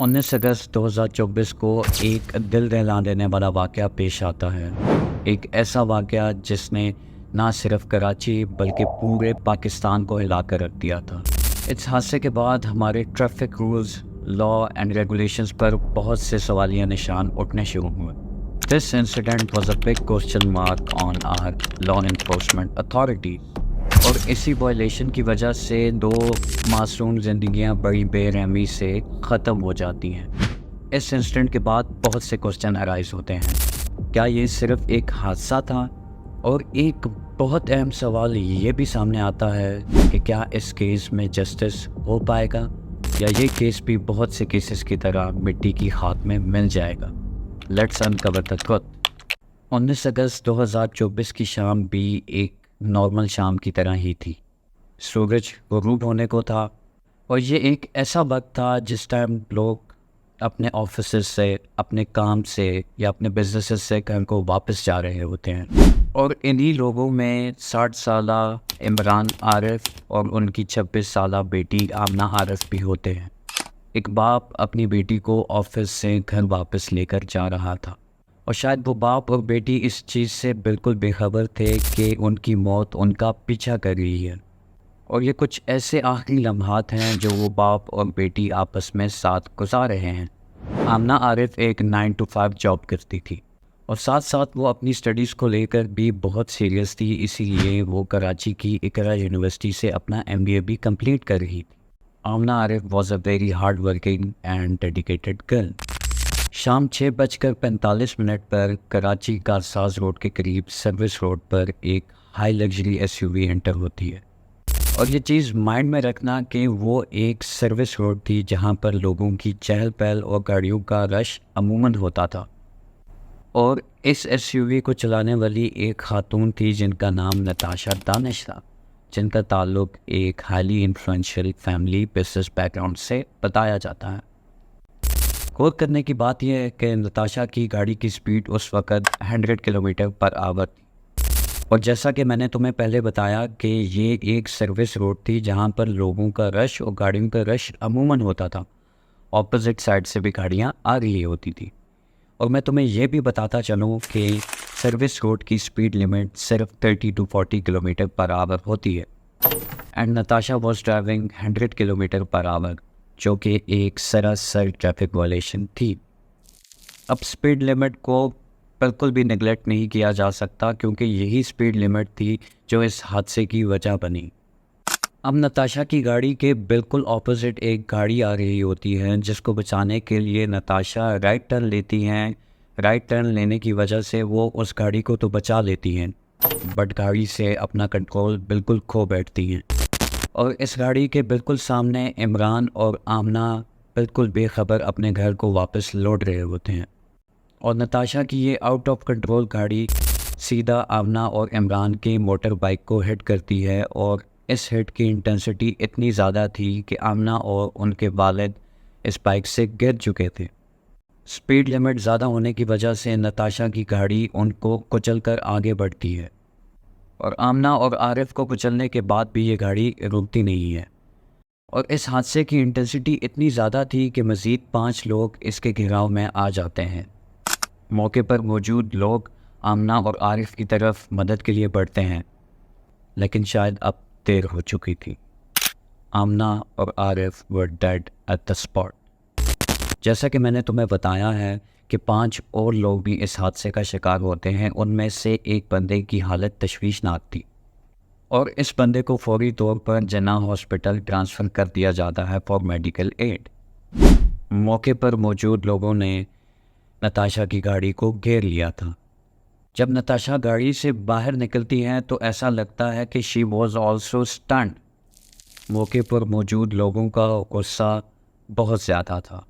19 अगस्त 2024 को एक दिल दहला देने वाला वाक़या पेश आता है। एक ऐसा वाक़या जिसने ना सिर्फ कराची बल्कि पूरे पाकिस्तान को हिला कर रख दिया था। इस हादसे के बाद हमारे traffic rules, law and regulations पर बहुत से सवालिया निशान उठने शुरू हुए। This incident was a big question mark on our law enforcement authority और इसी वायलेशन की वजह से दो मासूम ज़िंदगियां बड़ी बेरहमी से ख़त्म हो जाती हैं। इस इंसिडेंट के बाद बहुत से क्वेश्चन अराइज होते हैं। क्या ये सिर्फ एक हादसा था? और एक बहुत अहम सवाल ये भी सामने आता है कि क्या इस केस में जस्टिस हो पाएगा या ये केस भी बहुत से केसेस की तरह मिट्टी की खाक में मिल जाएगा। Let's uncover the truth. 19 अगस्त 2024 की शाम भी एक नॉर्मल शाम की तरह ही थी। सूरज गुरूब होने को था और ये एक ऐसा वक्त था जिस टाइम लोग अपने ऑफिस से, अपने काम से या अपने बिजनेसेस से घर को वापस जा रहे होते हैं। और इन्हीं लोगों में 60 साला इमरान आरिफ और उनकी 26 साला बेटी आमना आरिफ भी होते हैं। एक बाप अपनी बेटी को ऑफिस से घर वापस लेकर जा रहा था और शायद वो बाप और बेटी इस चीज़ से बिल्कुल बेखबर थे कि उनकी मौत उनका पीछा कर रही है। और ये कुछ ऐसे आखिरी लम्हात हैं जो वो बाप और बेटी आपस में साथ गुजार रहे हैं। आमना आरिफ एक 9 to 5 जॉब करती थी और साथ साथ वो अपनी स्टडीज़ को लेकर भी बहुत सीरियस थी, इसीलिए वो कराची की इकरा यूनिवर्सिटी से अपना MBA भी कंप्लीट कर रही थी। Aamna Arif was a very hard working and dedicated girl. शाम 6:45 पर कराची कारसाज रोड के करीब सर्विस रोड पर एक हाई लग्जरी SUV एंटर होती है। और ये चीज़ माइंड में रखना कि वो एक सर्विस रोड थी जहाँ पर लोगों की चहल पहल और गाड़ियों का रश अमूमन होता था। और इस SUV को चलाने वाली एक खातून थी जिनका नाम नताशा दानिश था, जिनका ताल्लुक़ एक highly influential family business background से बताया जाता है। गौर करने की बात यह है कि नताशा की गाड़ी की स्पीड उस वक़्त 100 किलोमीटर पर आवर थी। और जैसा कि मैंने तुम्हें पहले बताया कि ये एक सर्विस रोड थी जहाँ पर लोगों का रश और गाड़ियों का रश अमूमन होता था। ऑपोजिट साइड से भी गाड़ियाँ आ रही होती थी। और मैं तुम्हें यह भी बताता चलूँ कि सर्विस रोड की स्पीड लिमिट सिर्फ 30 to 40 किलोमीटर पर आवर होती है and Natasha was driving 100 kilometre per hour, जो कि एक सरासर ट्रैफिक वायलेशन थी। अब स्पीड लिमिट को बिल्कुल भी नेगलेक्ट नहीं किया जा सकता क्योंकि यही स्पीड लिमिट थी जो इस हादसे की वजह बनी। अब नताशा की गाड़ी के बिल्कुल ऑपोजिट एक गाड़ी आ रही होती है जिसको बचाने के लिए नताशा राइट टर्न लेती हैं। राइट टर्न लेने की वजह से वो उस गाड़ी को तो बचा लेती हैं बट गाड़ी से अपना कंट्रोल बिल्कुल खो बैठती हैं। और इस गाड़ी के बिल्कुल सामने इमरान और आमना बिल्कुल बेखबर अपने घर को वापस लौट रहे होते हैं। और नताशा की ये आउट ऑफ कंट्रोल गाड़ी सीधा आमना और इमरान के मोटर बाइक को हिट करती है और इस हिट की इंटेंसिटी इतनी ज़्यादा थी कि आमना और उनके वालिद इस बाइक से गिर चुके थे। स्पीड लिमिट ज़्यादा होने की वजह से नताशा की गाड़ी उनको कुचलकर आगे बढ़ती है और आमना और आरिफ को कुचलने के बाद भी ये गाड़ी रुकती नहीं है। और इस हादसे की इंटेंसिटी इतनी ज़्यादा थी कि मज़ीद 5 लोग इसके घेराव में आ जाते हैं। मौके पर मौजूद लोग आमना और आरिफ की तरफ मदद के लिए बढ़ते हैं, लेकिन शायद अब देर हो चुकी थी। आमना और आरिफ वर डेड एट द स्पॉट। जैसा कि मैंने तुम्हें बताया है कि 5 और लोग भी इस हादसे का शिकार होते हैं। उनमें से एक बंदे की हालत तशवीशनाक थी और इस बंदे को फौरी तौर पर जिन्ना हॉस्पिटल ट्रांसफ़र कर दिया जाता है फॉर मेडिकल एड। मौके पर मौजूद लोगों ने नताशा की गाड़ी को घेर लिया था। जब नताशा गाड़ी से बाहर निकलती हैं तो ऐसा लगता है कि शी वॉज ऑल्सो स्टन्ड। मौके पर मौजूद लोगों का गुस्सा बहुत ज़्यादा था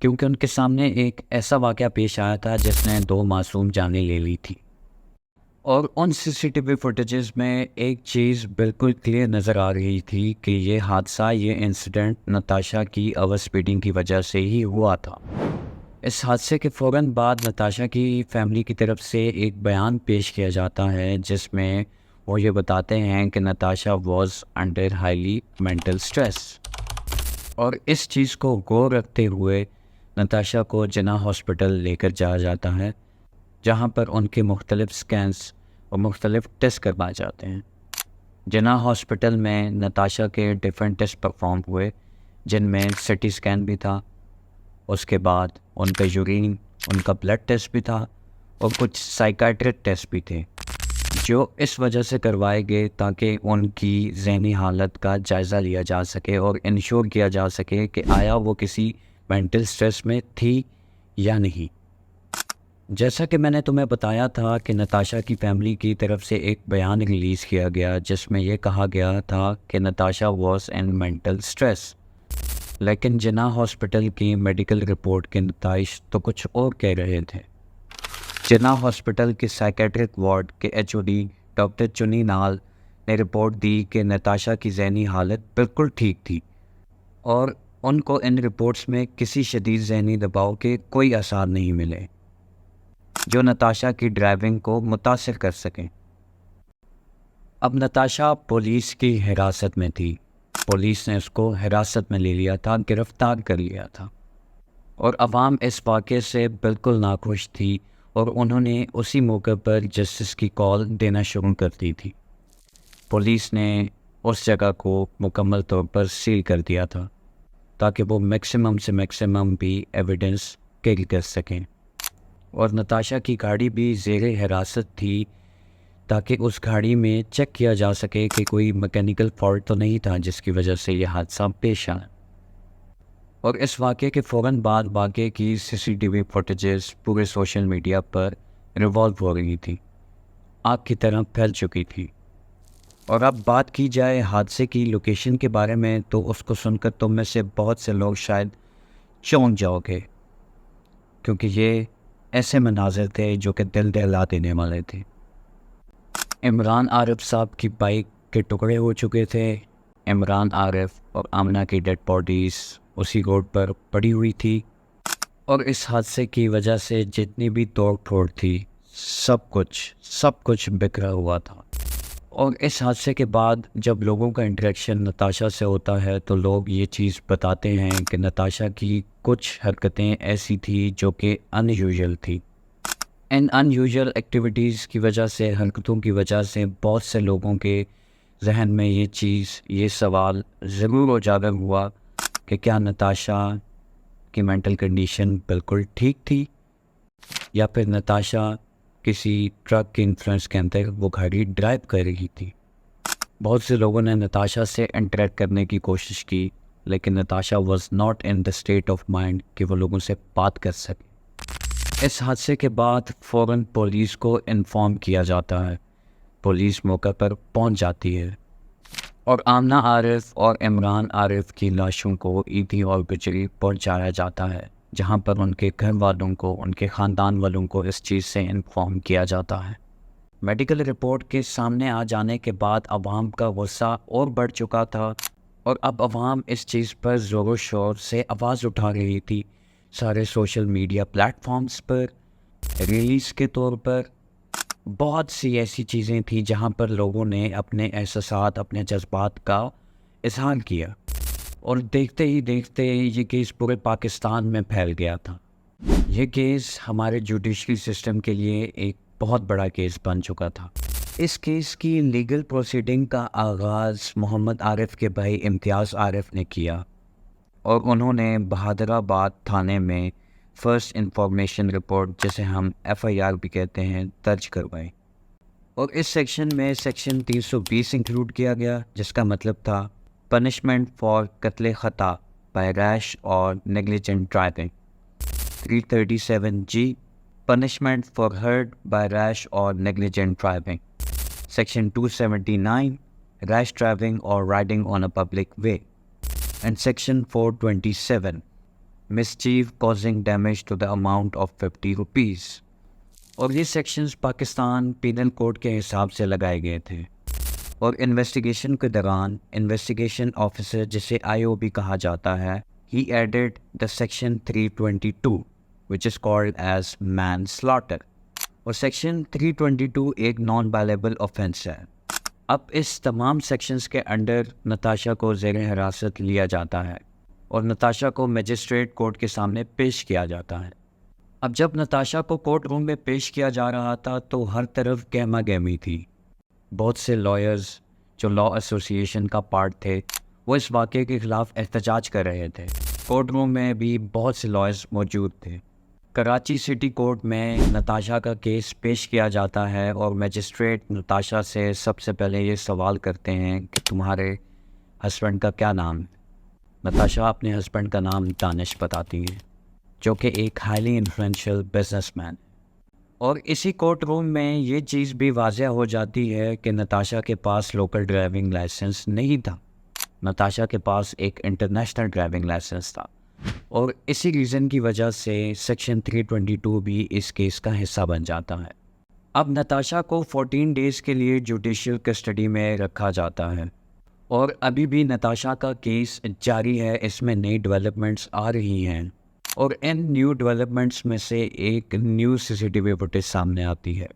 क्योंकि उनके सामने एक ऐसा वाक़या पेश आया था जिसने 2 मासूम जानें ले ली थी। और उन CCTV फुटेजेस में एक चीज़ बिल्कुल क्लियर नज़र आ रही थी कि ये हादसा, ये इंसिडेंट नताशा की ओवर स्पीडिंग की वजह से ही हुआ था। इस हादसे के फ़ौरन बाद नताशा की फैमिली की तरफ से एक बयान पेश किया जाता है जिसमें वो ये बताते हैं कि Natasha was under highly mental stress. और इस चीज़ को गौर रखते हुए नताशा को जिना हॉस्पिटल लेकर जाया जाता है, जहाँ पर उनके मुख्तलिफ़ स्कैन्स और मुख्तलिफ़ टेस्ट करवाए जाते हैं। जिना हॉस्पिटल में नताशा के डिफरेंट टेस्ट परफॉर्म हुए, जिनमें सिटी स्कैन भी था, उसके बाद उनका यूरिन, उनका ब्लड टेस्ट भी था और कुछ साइकाट्रिक टेस्ट भी थे, जो इस वजह से करवाए गए ताकि उनकी ज़हनी हालत का जायज़ा लिया जा सके और इंश्योर किया जा सके कि आया वो किसी मेंटल स्ट्रेस में थी या नहीं। जैसा कि मैंने तुम्हें बताया था कि नताशा की फैमिली की तरफ से एक बयान रिलीज़ किया गया जिसमें यह कहा गया था कि Natasha was in mental stress, लेकिन जिना हॉस्पिटल की मेडिकल रिपोर्ट के नताइज तो कुछ और कह रहे थे। जिना हॉस्पिटल के साइकेट्रिक वार्ड के एचओडी डॉक्टर चुनी नाल ने रिपोर्ट दी कि नताशा की ज़हनी हालत बिल्कुल ठीक थी और उनको इन रिपोर्ट्स में किसी शदीद ज़हनी दबाव के कोई आसार नहीं मिले जो नताशा की ड्राइविंग को मुतासिर कर सकें। अब नताशा पुलिस की हिरासत में थी। पुलिस ने उसको हिरासत में ले लिया था, गिरफ्तार कर लिया था और अवाम इस वाक़े से बिल्कुल नाखुश थी और उन्होंने उसी मौके पर जस्टिस की कॉल देना शुरू कर दी थी। पुलिस ने उस जगह को मुकम्मल तौर पर सील कर दिया था ताकि वो मैक्सिमम से मैक्सिमम भी एविडेंस कैरी कर सकें और नताशा की गाड़ी भी ज़ेरे हिरासत थी ताकि उस गाड़ी में चेक किया जा सके कि कोई मैकेनिकल फॉल्ट तो नहीं था जिसकी वजह से ये हादसा पेश आया। और इस वाक़े के फ़ौरन बाद वाक़े की सीसीटीवी फुटेजेस पूरे सोशल मीडिया पर रिवॉल्व हो रही थी, आग की तरह फैल चुकी थी। और अब बात की जाए हादसे की लोकेशन के बारे में तो उसको सुनकर तुम में से बहुत से लोग शायद चौंक जाओगे, क्योंकि ये ऐसे मनाज़र थे जो कि दिल दहला देने वाले थे। इमरान आरिफ साहब की बाइक के टुकड़े हो चुके थे। इमरान आरिफ और आमना की डेड बॉडीज़ उसी रोड पर पड़ी हुई थी और इस हादसे की वजह से जितनी भी तोड़ फोड़ थी सब कुछ बिखरा हुआ था। और इस हादसे के बाद जब लोगों का इंटरेक्शन नताशा से होता है तो लोग ये चीज़ बताते हैं कि नताशा की कुछ हरकतें ऐसी थी जो कि अनयूजुअल थी। इन अनयूजुअल एक्टिविटीज़ की वजह से, हरकतों की वजह से बहुत से लोगों के जहन में ये सवाल ज़रूर उजागर हुआ कि क्या नताशा की मेंटल कंडीशन बिल्कुल ठीक थी या फिर नताशा किसी ट्रक के इन्फ्लुएंस के अंदर वो गाड़ी ड्राइव कर रही थी। बहुत से लोगों ने नताशा से इंटरेक्ट करने की कोशिश की, लेकिन Natasha was not in the state of mind कि वो लोगों से बात कर सके। इस हादसे के बाद फ़ौरन पुलिस को इन्फॉर्म किया जाता है। पुलिस मौके पर पहुंच जाती है और आमना आरिफ और इमरान आरिफ की लाशों को ईदी और बिजली पहुंचाया जाता है, जहां पर उनके घर वालों को, उनके ख़ानदान वालों को इस चीज़ से इन्फॉर्म किया जाता है। मेडिकल रिपोर्ट के सामने आ जाने के बाद अवाम का गुस्सा और बढ़ चुका था और अब अवाम इस चीज़ पर ज़ोर शोर से आवाज़ उठा रही थी। सारे सोशल मीडिया प्लेटफॉर्म्स पर, रिलीज़ के तौर पर बहुत सी ऐसी चीज़ें थी जहां पर लोगों ने अपने एहसासात, अपने जज्बात का इजहार किया और देखते ही देखते ये केस पूरे पाकिस्तान में फैल गया था। ये केस हमारे जुडिशरी सिस्टम के लिए एक बहुत बड़ा केस बन चुका था। इस केस की लीगल प्रोसीडिंग का आगाज़ मोहम्मद आरिफ के भाई इम्तियाज़ आरिफ ने किया और उन्होंने बहादुराबाद थाने में फ़र्स्ट इंफॉर्मेशन रिपोर्ट, जिसे हम FIR भी कहते हैं, दर्ज करवाई। और इस सेक्शन में सेक्शन 320 इंक्लूड किया गया, जिसका मतलब था पनिशमेंट फॉर कत्ल ख़ता बाय रैश और negligent driving. 337G punishment for hurt by rash और negligent driving. Section 279 rash driving और riding on a public way. And section 427 mischief causing damage to the amount of 50 rupees। और ये sections Pakistan penal code के हिसाब से लगाए गए थे। और इन्वेस्टिगेशन के दौरान इन्वेस्टिगेशन ऑफिसर, जिसे IOB कहा जाता है, he added the section 322 which is called as manslaughter। और सेक्शन 322 एक नॉन वायलेबल ऑफेंस है। अब इस तमाम सेक्शंस के अंडर नताशा को ज़ेर हिरासत लिया जाता है और नताशा को मजिस्ट्रेट कोर्ट के सामने पेश किया जाता है। अब जब नताशा को कोर्ट रूम में पेश किया जा रहा था तो हर तरफ गहमा गहमी थी। बहुत से लॉयर्स जो लॉ एसोसिएशन का पार्ट थे वो इस वाक़े के ख़िलाफ़ एहतजाज कर रहे थे। कोर्ट रूम में भी बहुत से लॉयर्स मौजूद थे। कराची सिटी कोर्ट में नताशा का केस पेश किया जाता है और मजिस्ट्रेट नताशा से सबसे पहले ये सवाल करते हैं कि तुम्हारे हस्बैंड का क्या नाम है। नताशा अपने हस्बैंड का नाम दानिश बताती हैं, जो कि एक हाईली इन्फ्लुएंशियल बिजनेसमैन। और इसी कोर्ट रूम में ये चीज़ भी वाज़ह हो जाती है कि नताशा के पास लोकल ड्राइविंग लाइसेंस नहीं था। नताशा के पास एक इंटरनेशनल ड्राइविंग लाइसेंस था और इसी रीज़न की वजह से सेक्शन 322 भी इस केस का हिस्सा बन जाता है। अब नताशा को 14 डेज़ के लिए जुडिशियल कस्टडी में रखा जाता है और अभी भी नताशा का केस जारी है। इसमें नई डेवलपमेंट्स आ रही हैं और इन न्यू डेवलपमेंट्स में से एक न्यू सीसीटीवी फुटेज सामने आती है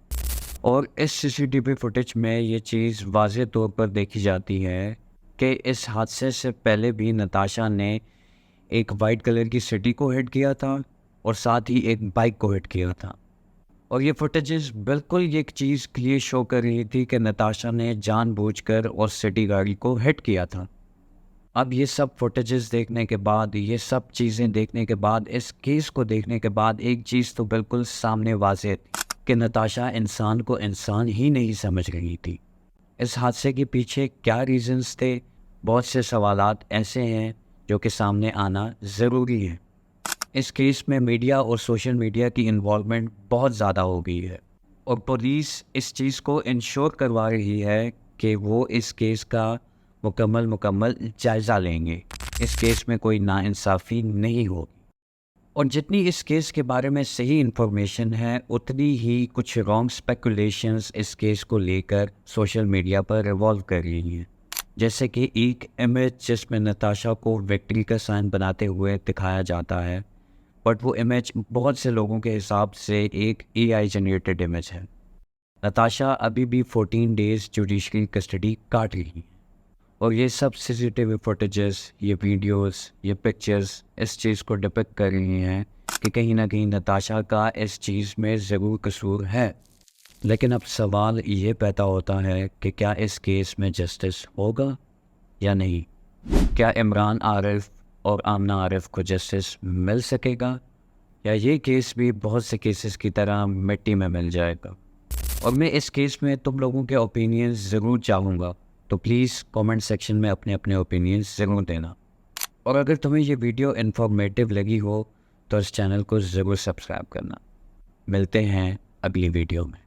और इस सीसीटीवी फुटेज में ये चीज़ वाज़े तौर पर देखी जाती है कि इस हादसे से पहले भी नताशा ने एक वाइट कलर की सिटी को हिट किया था और साथ ही एक बाइक को हिट किया था। और ये फुटेजेस बिल्कुल ये एक चीज़ क्लियर शो कर रही थी कि नताशा ने जानबूझकर और सिटी गाड़ी को हिट किया था। अब ये सब फुटेजेस देखने के बाद, ये सब चीज़ें देखने के बाद, इस केस को देखने के बाद एक चीज़ तो बिल्कुल सामने वाज़ेह थी कि नताशा इंसान को इंसान ही नहीं समझ रही थी। इस हादसे के पीछे क्या रीज़न्स थे? बहुत से सवालात ऐसे हैं जो कि सामने आना ज़रूरी है। इस केस में मीडिया और सोशल मीडिया की इन्वॉल्वमेंट बहुत ज़्यादा हो गई है और पुलिस इस चीज़ को इंश्योर करवा रही है कि वो इस केस का मुकम्मल जायज़ा लेंगे। इस केस में कोई नाइंसाफ़ी नहीं होगी और जितनी इस केस के बारे में सही इन्फॉर्मेशन है उतनी ही कुछ रॉन्ग स्पेकुलेशंस इस केस को लेकर सोशल मीडिया पर रिवॉल्व कर रही हैं। जैसे कि एक इमेज जिसमें नताशा को विक्ट्री का साइन बनाते हुए दिखाया जाता है, बट वो इमेज बहुत से लोगों के हिसाब से एक AI जनरेटेड इमेज है। नताशा अभी भी 14 डेज़ जुडिशरी कस्टडी काट रही है और ये सब सीसीटीवी फुटेजेस, ये वीडियोस, ये पिक्चर्स इस चीज़ को डिपिक्ट कर रही हैं कि कहीं ना कहीं नताशा का इस चीज़ में ज़रूर कसूर है। लेकिन अब सवाल ये पैदा होता है कि क्या इस केस में जस्टिस होगा या नहीं? क्या इमरान आरिफ और आमना आरिफ को जस्टिस मिल सकेगा या ये केस भी बहुत से केसेस की तरह मिट्टी में मिल जाएगा? और मैं इस केस में तुम लोगों के ओपिनियंस ज़रूर चाहूँगा, तो प्लीज़ कमेंट सेक्शन में अपने अपने ओपिनियंस ज़रूर देना। और अगर तुम्हें ये वीडियो इन्फॉर्मेटिव लगी हो तो इस चैनल को ज़रूर सब्सक्राइब करना। मिलते हैं अगली वीडियो में।